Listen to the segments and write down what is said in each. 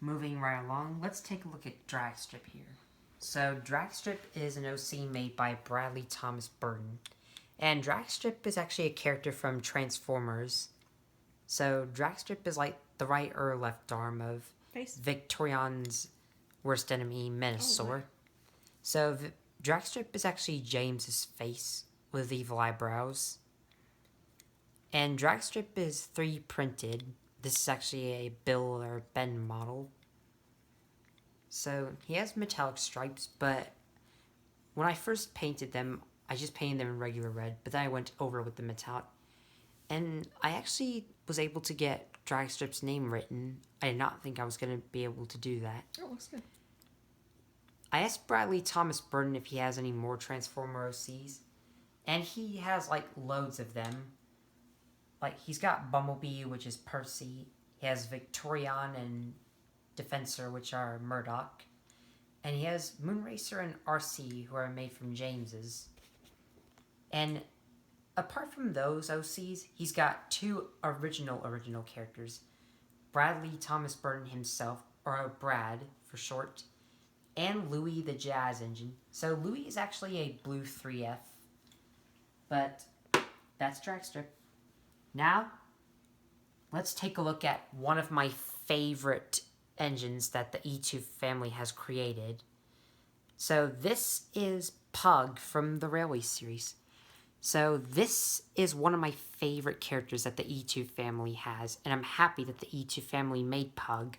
moving right along, let's take a look at Dragstrip here. So Dragstrip is an OC made by Bradley Thomas Burton. And Dragstrip is actually a character from Transformers. So Dragstrip is like the right or left arm of Victorion's worst enemy, Menasor. Oh, right. So Dragstrip is actually James's face with evil eyebrows. And Dragstrip is 3D printed. This is actually a Bill or Ben model. So he has metallic stripes, but when I first painted them, I just painted them in regular red, but then I went over with the metallic. And I actually was able to get Dragstrip's name written. I did not think I was going to be able to do that. Oh, looks good. I asked Bradley Thomas Burton if he has any more Transformer OCs, and he has like loads of them. Like he's got Bumblebee, which is Percy. He has Victorion and Defensor, which are Murdoch. And he has Moonracer and RC, who are made from James's. And apart from those OCs, he's got two original characters. Bradley Thomas Burton himself, or Brad for short, and Louis the Jazz Engine. So Louis is actually a blue 3F. But that's Dragstrip. Now, let's take a look at one of my favorite engines that the E2 family has created. So this is Pug from the Railway series. So this is one of my favorite characters that the E2 family has, and I'm happy that the E2 family made Pug.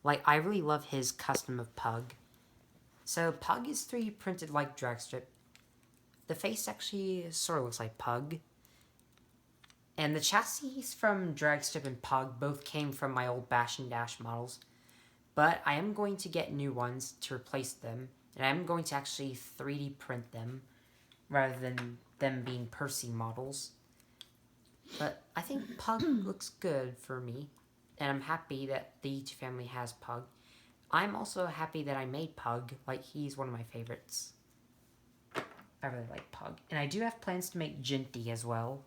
Like, I really love his custom of Pug. So Pug is 3D printed like Dragstrip. The face actually sort of looks like Pug. And the chassis from Dragstrip and Pug both came from my old Bash and Dash models. But I am going to get new ones to replace them, and I'm going to actually 3D print them rather than them being Percy models. But I think Pug looks good for me, and I'm happy that the E2 family has Pug. I'm also happy that I made Pug, like he's one of my favorites. I really like Pug. And I do have plans to make Jinty as well.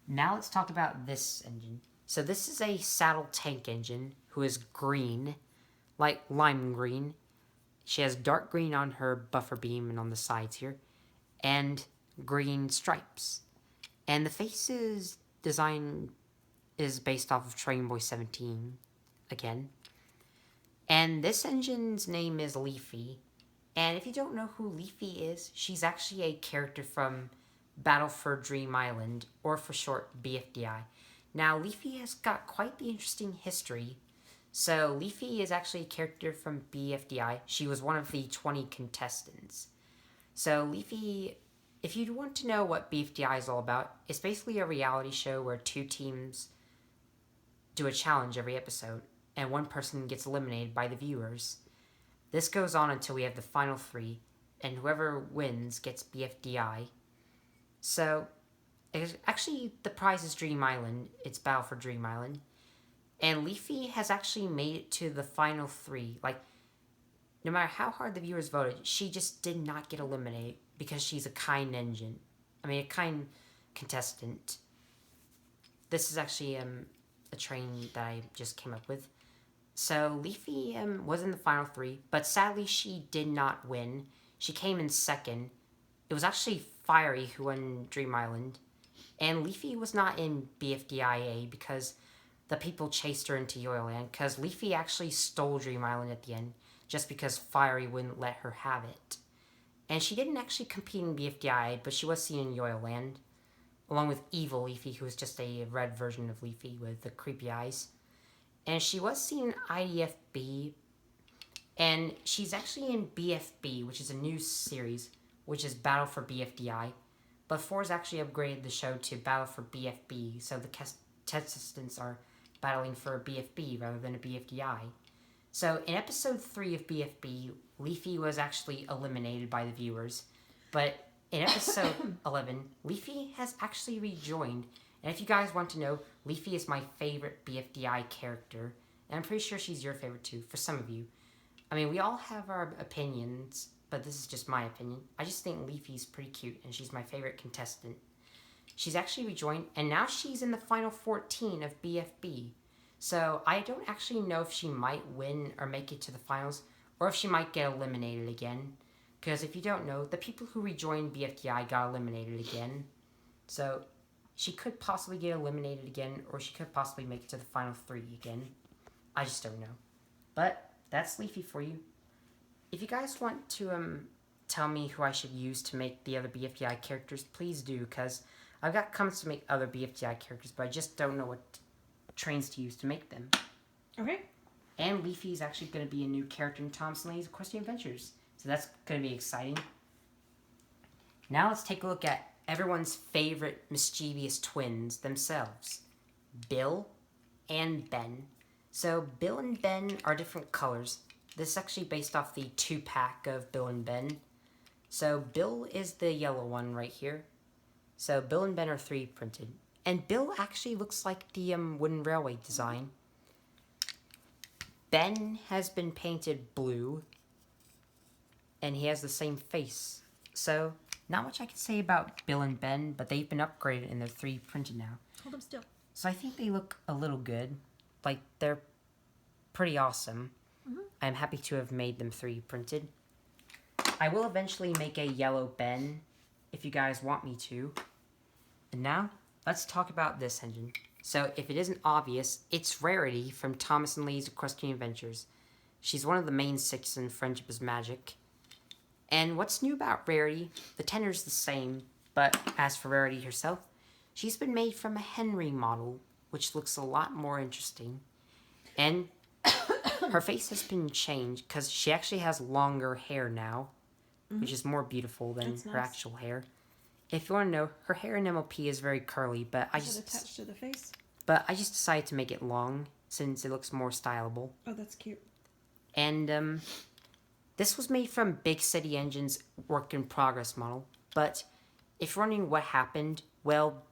Now let's talk about this engine. So this is a saddle tank engine who is green, like lime green. She has dark green on her buffer beam and on the sides here, and green stripes. And the face's design is based off of Train Boy 17, again. And this engine's name is Leafy. And if you don't know who Leafy is, she's actually a character from Battle for Dream Island, or for short, BFDI. Now, Leafy has got quite the interesting history. So, Leafy is actually a character from BFDI. She was one of the 20 contestants. So, Leafy, if you want to know what BFDI is all about, it's basically a reality show where two teams do a challenge every episode, and one person gets eliminated by the viewers. This goes on until we have the final three, and whoever wins gets BFDI. So, actually, the prize is Dream Island. It's Battle for Dream Island. And Leafy has actually made it to the final three. Like, no matter how hard the viewers voted, she just did not get eliminated because she's a kind engine. A kind contestant. This is actually a train that I just came up with. So, Leafy was in the final three, but sadly she did not win. She came in second. It was actually Fiery who won Dream Island. And Leafy was not in BFDIA because the people chased her into Yoyland, because Leafy actually stole Dream Island at the end, just because Fiery wouldn't let her have it. And she didn't actually compete in BFDI, but she was seen in Yoyland, along with Evil Leafy, who was just a red version of Leafy with the creepy eyes. And she was seen in IDFB, and she's actually in BFB, which is a new series, which is Battle for BFDI. But 4's actually upgraded the show to Battle for BFB, so the contestants are battling for a BFB rather than a BFDI. So in episode 3 of BFB, Leafy was actually eliminated by the viewers. But in episode 11, Leafy has actually rejoined. And if you guys want to know, Leafy is my favorite BFDI character. And I'm pretty sure she's your favorite too, for some of you. We all have our opinions, but this is just my opinion. I just think Leafy's pretty cute, and she's my favorite contestant. She's actually rejoined, and now she's in the final 14 of BFB. So I don't actually know if she might win or make it to the finals, or if she might get eliminated again. Because if you don't know, the people who rejoined BFDI got eliminated again. So she could possibly get eliminated again, or she could possibly make it to the final 3 again. I just don't know. But that's Leafy for you. If you guys want to tell me who I should use to make the other BFDI characters, please do, because I've got comments to make other BFDI characters, but I just don't know what trains to use to make them. Okay. And Leafy is actually going to be a new character in Thomas and Lady's Equestrian Adventures, so that's going to be exciting. Now let's take a look at everyone's favorite mischievous twins themselves, Bill and Ben. So Bill and Ben are different colors. This is actually based off the 2-pack of Bill and Ben. So Bill is the yellow one right here. So Bill and Ben are 3 printed. And Bill actually looks like the wooden railway design. Ben has been painted blue. And he has the same face. So not much I can say about Bill and Ben, but they've been upgraded and they're 3 printed now. Hold them still. So I think they look a little good. Like, they're pretty awesome. Mm-hmm. I'm happy to have made them 3 printed. I will eventually make a yellow Ben, if you guys want me to. And now, let's talk about this engine. So, if it isn't obvious, it's Rarity from Thomas and Lee's Equestrian Adventures. She's one of the main 6 in Friendship is Magic. And what's new about Rarity? The tenor's the same, but as for Rarity herself, she's been made from a Henry model, which looks a lot more interesting. And her face has been changed because she actually has longer hair now, which is more beautiful than That's her nice. actual hair. If you want to know, her hair in MLP is very curly, but Is it attached to the face? I just decided to make it long since it looks more stylable. Oh, that's cute. And this was made from Big City Engine's work in progress model. But if you're wondering what happened, well,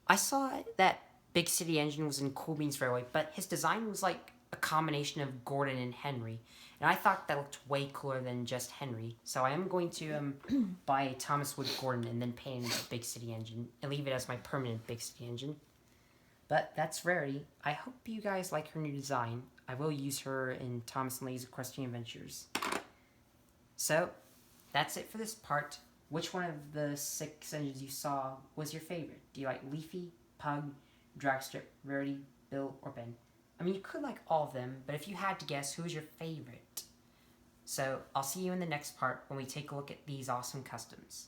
I saw that Big City Engine was in Cool Beans Railway, but his design was like a combination of Gordon and Henry. And I thought that looked way cooler than just Henry. So I am going to buy a Thomas Wood Gordon and then paint it into Big City Engine and leave it as my permanent Big City Engine. But that's Rarity. I hope you guys like her new design. I will use her in Thomas and Lee's Equestrian Adventures. So, that's it for this part. Which one of the 6 engines you saw was your favorite? Do you like Leafy, Pug, Dragstrip, Rarity, Bill, or Ben? I mean, you could like all of them, but if you had to guess, who's your favorite? So, I'll see you in the next part when we take a look at these awesome customs.